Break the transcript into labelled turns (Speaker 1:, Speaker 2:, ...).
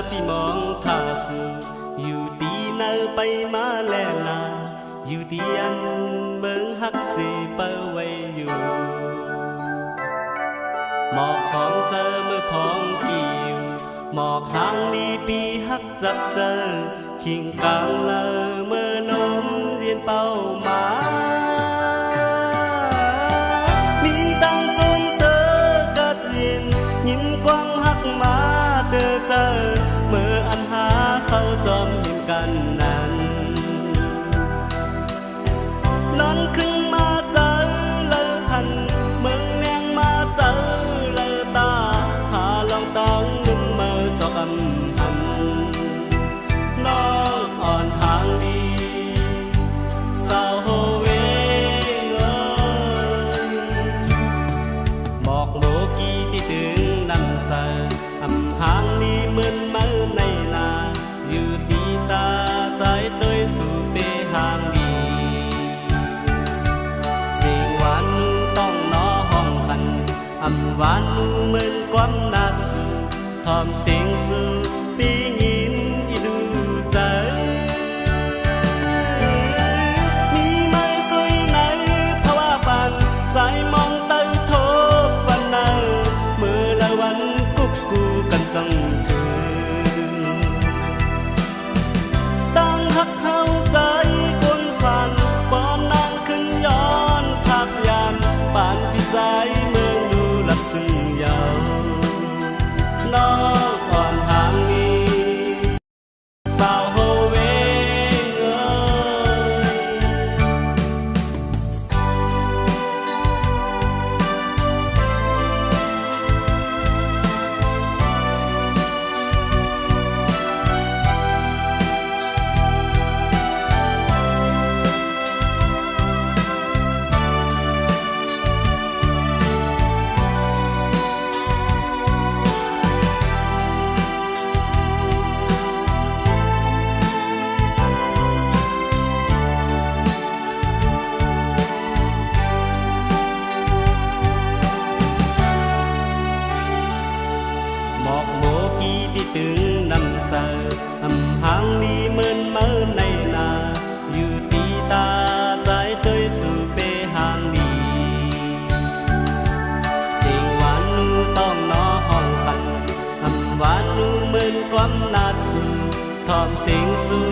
Speaker 1: ปีมองท่าสู่อยู่ตีเนอไปมาแลลาอยู่ตีอันเบิ่งฮักสิเปิ้ไว้อยู่หมอกของเจอเมื่อพองกิ่วหมอกหางมีปีฮักจับเจอขิงกลางเลอเมื่อลมเรียนเป้ามามีตั้งจนเจอกะจินยิ้มกว้างฮักมาเด้อเจอเมื่ออันหาเศร้าจอมยิ้มกันนั้นนอนขึ้นมาเจอเลอพันเมืองแนงมาเจอเลอตาหาลองต้องนุ่มเมื่อสอกอำหันน้องอ่อนหางดีสาวโฮเวงหมอกโมกีที่ถึงนำใส่อำหางนี้เหมือนเมื่อในนาอยู่ดีตาใจโดยสู่เปหางดีสิ่งหวานนูต้องน้อห้องคันอำหวานนูเหมือนความนาดสู่ทอมเสียงสู่ปียินอีดูใจมีไม่กุยในภาวะปันใจมองเต้าโทบวันเนอเมื่อละวันกุบกูกันจังคืนตั้งหักเข้าใจกวนฝันปอมนางขึ้นย้อนพักยานปานพิใจเมืองดูหลับซึ่งยาวน้องอ่อนหางนี้สาวโฮเวงหมอกโมกีที่ถึงนำเสออำหางนี้เหมือนเมื่อในนาอยู่ตีตาใจโดยสู่เปหางดีสิ่งหวานนูต้องน้อห้องคันอำหวานนูเหมือนความนาดสู่ทอมเสียงสู่